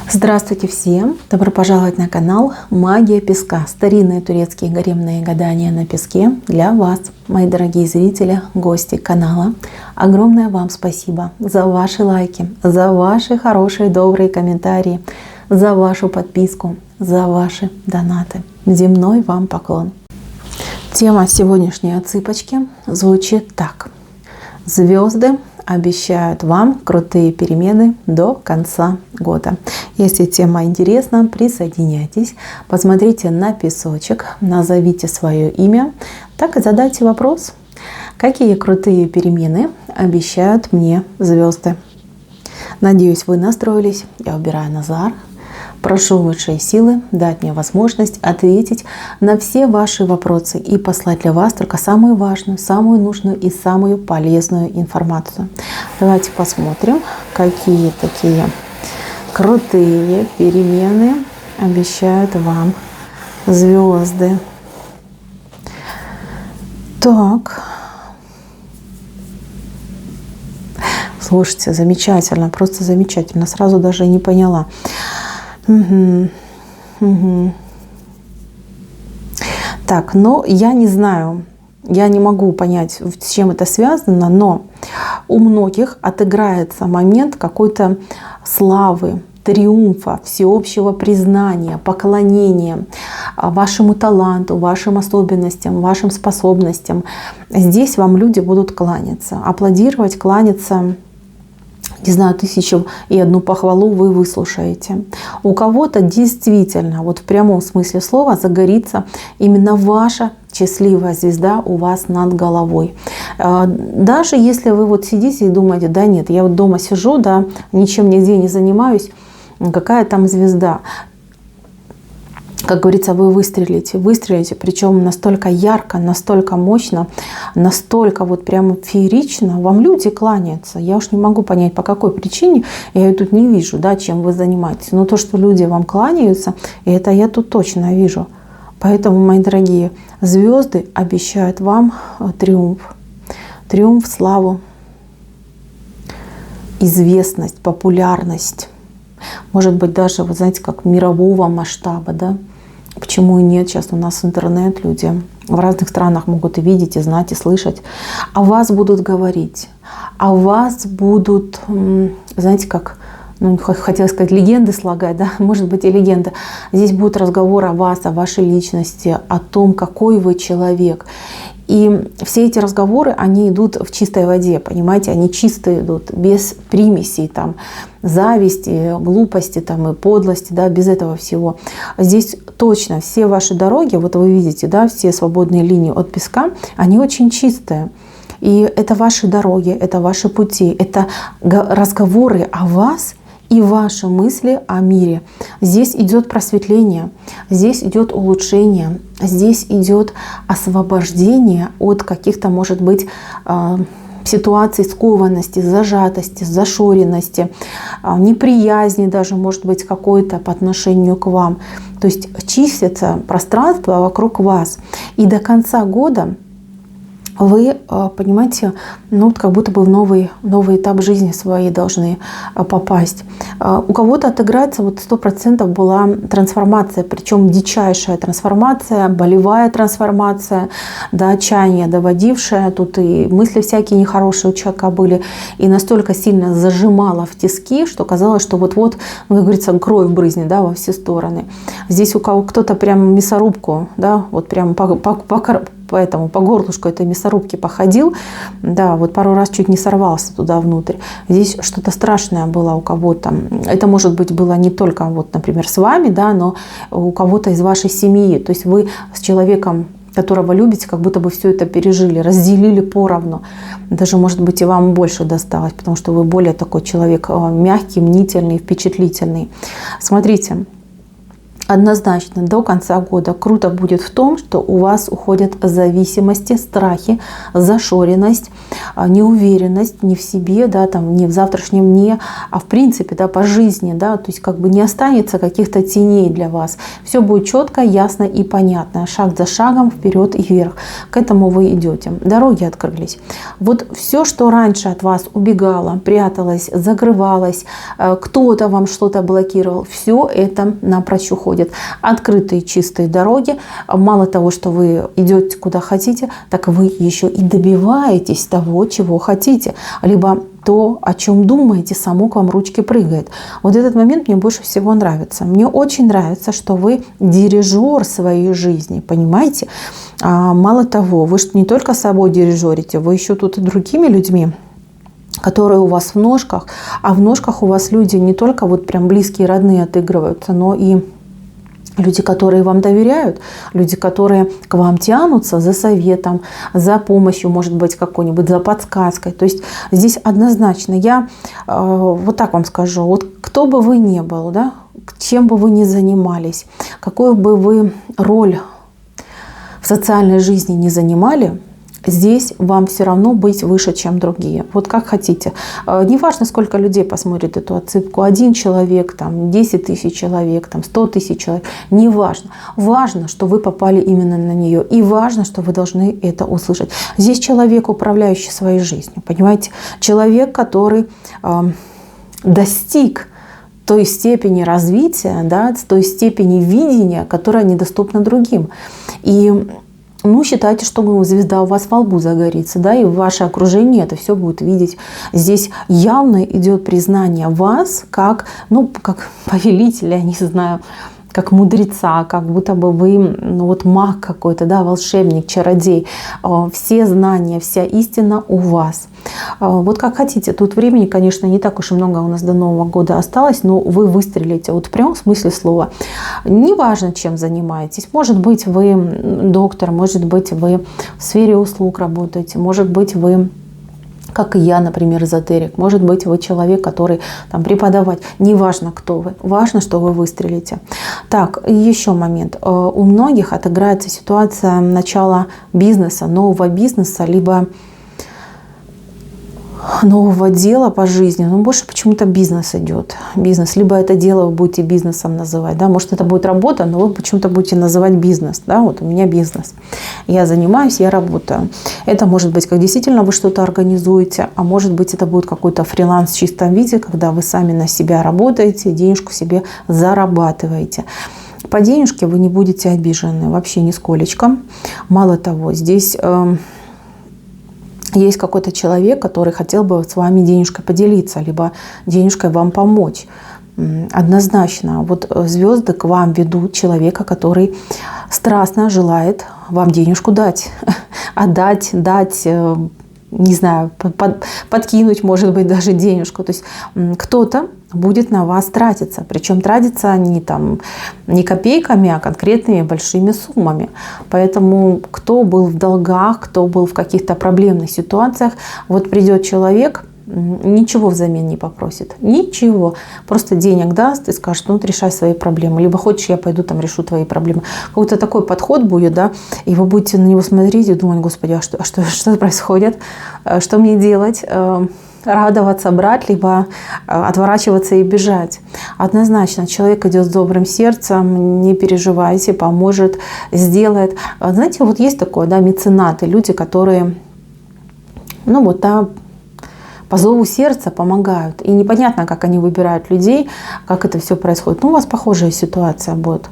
Здравствуйте всем! Добро пожаловать на канал Магия Песка. Старинные турецкие гаремные гадания на песке для вас, мои дорогие зрители, гости канала. Огромное вам спасибо за ваши лайки, за ваши хорошие, добрые комментарии, за вашу подписку, за ваши донаты. Земной вам поклон. Тема сегодняшней отсыпочки звучит так. Звезды обещают вам крутые перемены до конца года. Если тема интересна, присоединяйтесь, посмотрите на песочек, назовите свое имя, так и задайте вопрос, какие крутые перемены обещают мне звезды. Надеюсь, вы настроились. Я убираю Назар. Прошу высшие силы дать мне возможность ответить на все ваши вопросы и послать для вас только самую важную, самую нужную и самую полезную информацию. Давайте посмотрим, какие такие крутые перемены обещают вам звезды. Так. Слушайте, замечательно, просто замечательно. Сразу даже не поняла. Так, но я не знаю, я не могу понять, с чем это связано, но у многих отыграется момент какой-то славы, триумфа, всеобщего признания, поклонения вашему таланту, вашим особенностям, вашим способностям. Здесь вам люди будут кланяться, аплодировать, кланяться. Не знаю, 1001 похвалу вы выслушаете. У кого-то действительно, вот в прямом смысле слова, загорится именно ваша счастливая звезда у вас над головой. Даже если вы вот сидите и думаете, да нет, я вот дома сижу, да, ничем нигде не занимаюсь, какая там звезда. Как говорится, вы выстрелите, причем настолько ярко, настолько мощно, настолько вот прямо феерично, вам люди кланяются. Я уж не могу понять, по какой причине, я ее тут не вижу, да, чем вы занимаетесь. Но то, что люди вам кланяются, это я тут точно вижу. Поэтому, мои дорогие, звезды обещают вам триумф. Триумф, славу, известность, популярность. Может быть, даже, вы знаете, как мирового масштаба, да? Почему и нет? Сейчас у нас интернет, люди в разных странах могут и видеть, и знать, и слышать. О вас будут говорить, о вас будут, знаете, как, хотела сказать, легенды слагать, да, может быть и легенда. Здесь будет разговор о вас, о вашей личности, о том, какой вы человек. И все эти разговоры, они идут в чистой воде, понимаете, они чистые идут, без примесей, там, зависти, глупости там, и подлости, да, без этого всего. Здесь точно все ваши дороги, вот вы видите, да, все свободные линии от песка, они очень чистые. И это ваши дороги, это ваши пути, это разговоры о вас и ваши мысли о мире. Здесь идет просветление, здесь идет улучшение, здесь идет освобождение от каких-то, может быть, ситуаций скованности, зажатости, зашоренности, неприязни даже, может быть, какой-то по отношению к вам. То есть чистится пространство вокруг вас. И до конца года вы, понимаете, ну, как будто бы в новый этап жизни своей должны попасть. У кого-то отыграется, вот 100% была трансформация, причем дичайшая трансформация, болевая трансформация, до отчаяния доводившая. Тут и мысли всякие нехорошие у человека были, и настолько сильно зажимала в тиски, что казалось, что вот-вот, ну, как говорится, кровь брызнет, да, во все стороны. Здесь у кого кто-то прям мясорубку, да, вот прям поэтому по горлышку этой мясорубки походил, да, вот пару раз чуть не сорвался туда внутрь. Здесь что-то страшное было у кого-то. Это, может быть, было не только, вот, например, с вами, да, но у кого-то из вашей семьи. То есть вы с человеком, которого любите, как будто бы все это пережили, разделили поровну. Даже, может быть, и вам больше досталось, потому что вы более такой человек мягкий, мнительный, впечатлительный. Смотрите, однозначно до конца года круто будет в том, что у вас уходят зависимости, страхи, зашоренность, неуверенность не в себе, да, там, не в завтрашнем дне, а в принципе, да, по жизни, да, то есть как бы не останется каких-то теней для вас. Все будет четко, ясно и понятно, шаг за шагом, вперед и вверх. К этому вы идете. Дороги открылись. Вот все, что раньше от вас убегало, пряталось, закрывалось, кто-то вам что-то блокировал, все это напрочь уходит. Открытые чистые дороги. Мало того, что вы идете куда хотите, так вы еще и добиваетесь того, чего хотите. Либо то, о чем думаете, само к вам ручки прыгает. Вот этот момент мне больше всего нравится. Мне очень нравится, что вы дирижер своей жизни, понимаете? Мало того, вы же не только собой дирижерите, вы еще тут и другими людьми, которые у вас в ножках. А в ножках у вас люди не только вот прям близкие, родные отыгрываются, но и люди, которые вам доверяют, люди, которые к вам тянутся за советом, за помощью, может быть, какой-нибудь, за подсказкой. То есть здесь однозначно я вот так вам скажу, вот кто бы вы ни был, да, чем бы вы ни занимались, какую бы вы роль в социальной жизни не занимали, здесь вам все равно быть выше, чем другие. Вот как хотите. Неважно, сколько людей посмотрит эту отсыпку. 1 человек, там, 10 тысяч человек, там, 100 тысяч человек. Неважно. Важно, что вы попали именно на нее. И важно, что вы должны это услышать. Здесь человек, управляющий своей жизнью. Понимаете? Человек, который достиг той степени развития, да, той степени видения, которая недоступна другим. И считайте, что звезда у вас во лбу загорится, да, и ваше окружение это все будет видеть. Здесь явно идет признание вас как повелителя, не знаю, как мудреца, как будто бы вы маг какой-то, да, волшебник, чародей. Все знания, вся истина у вас. Вот как хотите. Тут времени, конечно, не так уж и много у нас до Нового года осталось, но вы выстрелите вот в прямом смысле слова. Неважно, чем занимаетесь. Может быть, вы доктор, может быть, вы в сфере услуг работаете, может быть, вы, как и я, например, эзотерик. Может быть, вы человек, который там преподавать. Неважно, кто вы. Важно, что вы выстрелите. Так, еще момент. У многих отыграется ситуация начала бизнеса, нового бизнеса, либо нового дела по жизни, но больше почему-то бизнес идет. Бизнес. Либо это дело вы будете бизнесом называть. Да? Может, это будет работа, но вы почему-то будете называть бизнес. Да? Вот у меня бизнес. Я занимаюсь, я работаю. Это может быть, как действительно вы что-то организуете, а может быть, это будет какой-то фриланс в чистом виде, когда вы сами на себя работаете, денежку себе зарабатываете. По денежке вы не будете обижены вообще нисколечко. Мало того, здесь есть какой-то человек, который хотел бы с вами денежкой поделиться, либо денежкой вам помочь. Однозначно, вот звезды к вам ведут человека, который страстно желает вам денежку дать. Отдать, дать, не знаю, подкинуть, может быть, даже денежку. То есть кто-то будет на вас тратиться. Причем тратиться не копейками, а конкретными большими суммами. Поэтому кто был в долгах, кто был в каких-то проблемных ситуациях, вот придет человек, ничего взамен не попросит. Ничего. Просто денег даст и скажет, решай свои проблемы. Либо хочешь, я пойду решу твои проблемы. Какой-то такой подход будет, да, и вы будете на него смотреть и думать, господи, а что происходит? Что мне делать? Радоваться, брать, либо отворачиваться и бежать. Однозначно, человек идет с добрым сердцем, не переживайте, поможет, сделает. Знаете, вот есть такое, да, меценаты, люди, которые, по зову сердца помогают. И непонятно, как они выбирают людей, как это все происходит. У вас похожая ситуация будет.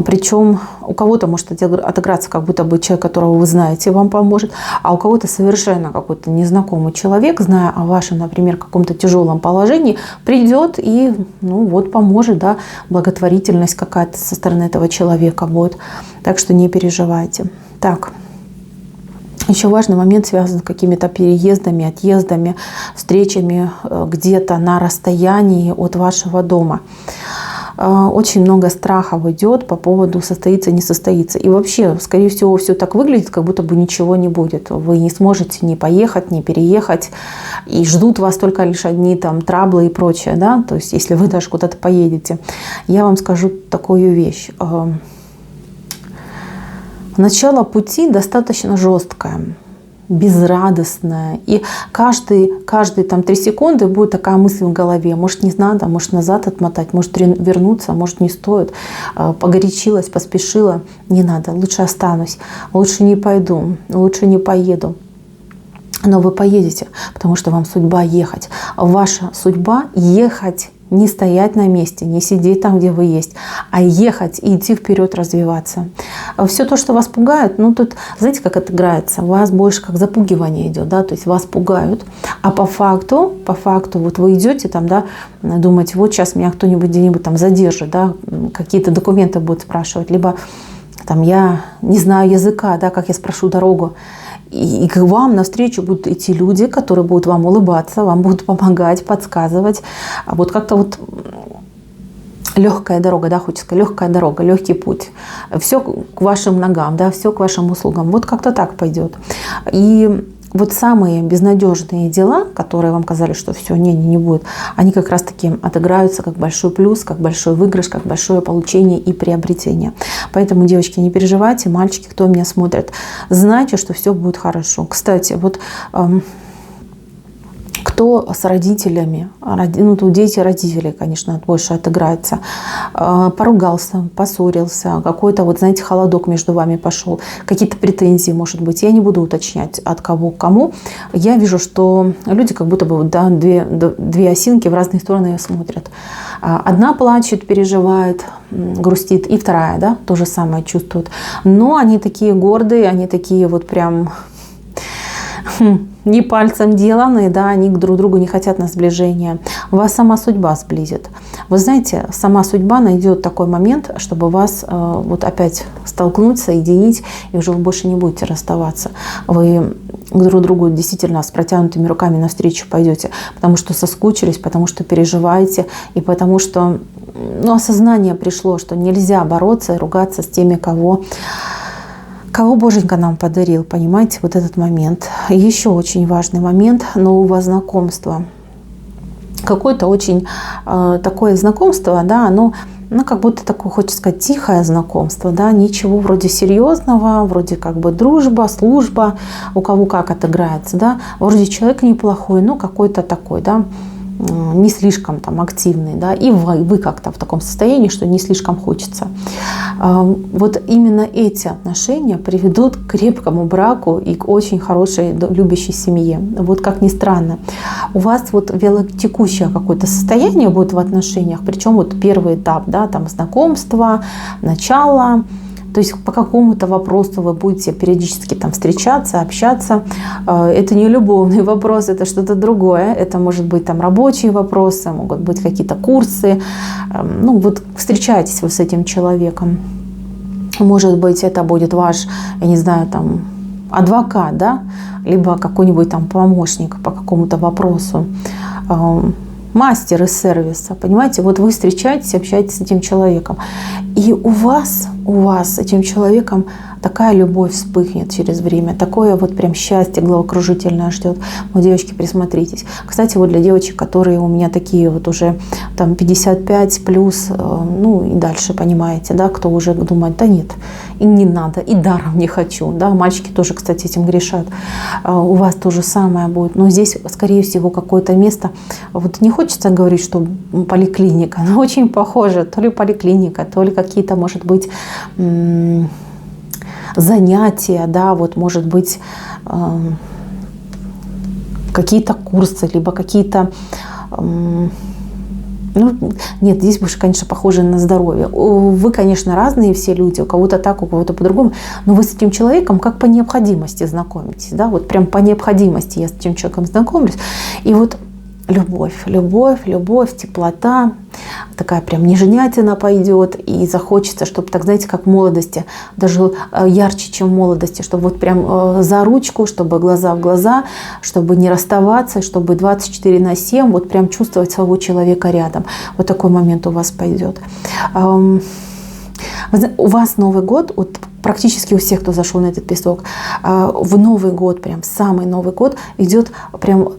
Причем у кого-то может отыграться, как будто бы человек, которого вы знаете, вам поможет, а у кого-то совершенно какой-то незнакомый человек, зная о вашем, например, каком-то тяжелом положении, придет и поможет, да, благотворительность какая-то со стороны этого человека будет. Так что не переживайте. Так. Еще важный момент связан с какими-то переездами, отъездами, встречами где-то на расстоянии от вашего дома. очень много страхов идет по поводу состоится, не состоится. И вообще, скорее всего, все так выглядит, как будто бы ничего не будет. Вы не сможете ни поехать, ни переехать. И ждут вас только лишь одни там траблы и прочее. Да? То есть, если вы даже куда-то поедете. Я вам скажу такую вещь. Начало пути достаточно жесткое, безрадостная. И каждые там 3 секунды будет такая мысль в голове. Может, не надо, может, назад отмотать, может, вернуться, может, не стоит. Погорячилась, поспешила. Не надо, лучше останусь, лучше не пойду, лучше не поеду. Но вы поедете, потому что вам судьба ехать. Ваша судьба ехать. Не стоять на месте, не сидеть там, где вы есть, а ехать и идти вперед, развиваться. Все то, что вас пугает, ну тут, знаете, как это играется? Вас больше как запугивание идет, да, то есть вас пугают, а по факту, вот вы идете там, да, думаете, вот сейчас меня кто-нибудь где-нибудь там задержит, да, какие-то документы будут спрашивать, либо там я не знаю языка, да, как я спрошу дорогу. И к вам навстречу будут идти люди, которые будут вам улыбаться, вам будут помогать, подсказывать. А вот как-то вот легкая дорога, да, хочется сказать, легкая дорога, легкий путь. Все к вашим ногам, да, все к вашим услугам. Вот как-то так пойдет. И вот самые безнадежные дела, которые вам казались, что все, не будет, они как раз-таки отыграются как большой плюс, как большой выигрыш, как большое получение и приобретение. Поэтому, девочки, не переживайте, мальчики, кто меня смотрит, знайте, что все будет хорошо. Кстати, вот кто с родителями, ну, тут дети родителей, конечно, больше отыграется, поругался, поссорился, какой-то, вот знаете, холодок между вами пошел, какие-то претензии, может быть, я не буду уточнять, от кого к кому. Я вижу, что люди как будто бы, да, две осинки в разные стороны смотрят. Одна плачет, переживает, грустит, и вторая, да, то же самое чувствует. Но они такие гордые, они такие вот прям... не пальцем деланные, да, они друг к другу не хотят на сближение. Вас сама судьба сблизит. Вы знаете, сама судьба найдет такой момент, чтобы вас вот опять столкнуть, соединить, и уже вы больше не будете расставаться. Вы друг другу действительно с протянутыми руками навстречу пойдете, потому что соскучились, потому что переживаете, и потому что осознание пришло, что нельзя бороться и ругаться с теми, кого Боженька нам подарил, понимаете, вот этот момент. Еще очень важный момент нового знакомства. Какое-то очень такое знакомство, да, оно как будто такое, хочется сказать, тихое знакомство, да, ничего вроде серьезного, вроде как бы дружба, служба, у кого как отыграется, да, вроде человек неплохой, но какой-то такой, да, не слишком там активный, да, и вы как-то в таком состоянии, что не слишком хочется. Вот именно эти отношения приведут к крепкому браку и к очень хорошей любящей семье. Вот как ни странно. У вас вот вялотекущее какое-то состояние будет в отношениях, причем вот первый этап, да, там знакомство, начало. То есть по какому-то вопросу вы будете периодически там встречаться, общаться. Это не любовный вопрос, это что-то другое. Это может быть там рабочие вопросы, могут быть какие-то курсы. Ну вот встречаетесь вы с этим человеком. Может быть, это будет ваш, я не знаю, там адвокат, да, либо какой-нибудь там помощник по какому-то вопросу. Мастер из сервиса, понимаете, вот вы встречаетесь, общаетесь с этим человеком, и у вас с этим человеком такая любовь вспыхнет через время, такое вот прям счастье головокружительное ждет. Вот, девочки, присмотритесь. Кстати, вот для девочек, которые у меня такие вот уже там 55 плюс, ну и дальше, понимаете, да, кто уже думает, да нет, и не надо, и даром не хочу, да, мальчики тоже, кстати, этим грешат. У вас то же самое будет, но здесь, скорее всего, какое-то место, вот не хочется говорить, что поликлиника, но очень похоже, то ли поликлиника, то ли какие-то, может быть, занятия, да, вот может быть какие-то курсы, либо какие-то, ну, нет, здесь больше, конечно, похоже на здоровье. Вы, конечно, разные все люди, у кого-то так, у кого-то по-другому, но вы с этим человеком как по необходимости знакомитесь, да, вот прям по необходимости я с этим человеком знакомлюсь, и вот любовь, любовь, любовь, теплота, такая прям нежнятина пойдет, и захочется, чтобы, так знаете, как в молодости, даже ярче, чем в молодости, чтобы вот прям за ручку, чтобы глаза в глаза, чтобы не расставаться, чтобы 24/7 вот прям чувствовать своего человека рядом. Вот такой момент у вас пойдет. У вас Новый год, вот практически у всех, кто зашел на этот песок, в Новый год, прям самый Новый год идет прям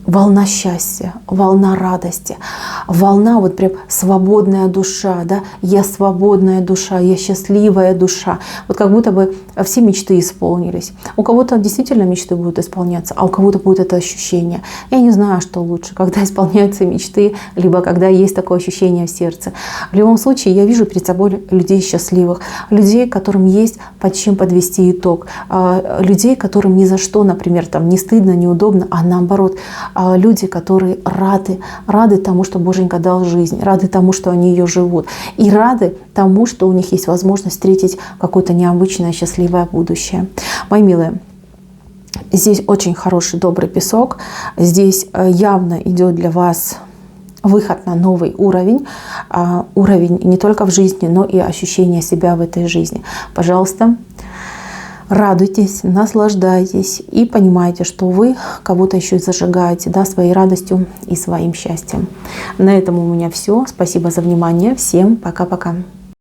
волна счастья, волна радости, волна вот прям свободная душа, да, я свободная душа, я счастливая душа. Вот как будто бы все мечты исполнились. У кого-то действительно мечты будут исполняться, а у кого-то будет это ощущение. Я не знаю, что лучше, когда исполняются мечты, либо когда есть такое ощущение в сердце. В любом случае, я вижу перед собой людей счастливых, людей, которым есть под чем подвести итог, людей, которым ни за что, например, там не стыдно, неудобно, а наоборот, люди, которые рады тому, что Боженька дал жизнь, рады тому, что они ее живут, и рады тому, что у них есть возможность встретить какое-то необычное, счастливое будущее. Мои милые, здесь очень хороший, добрый песок, здесь явно идет для вас выход на новый уровень, уровень не только в жизни, но и ощущение себя в этой жизни. Пожалуйста, радуйтесь, наслаждайтесь и понимайте, что вы кого-то еще зажигаете, да, своей радостью и своим счастьем. На этом у меня все. Спасибо за внимание. Всем пока-пока.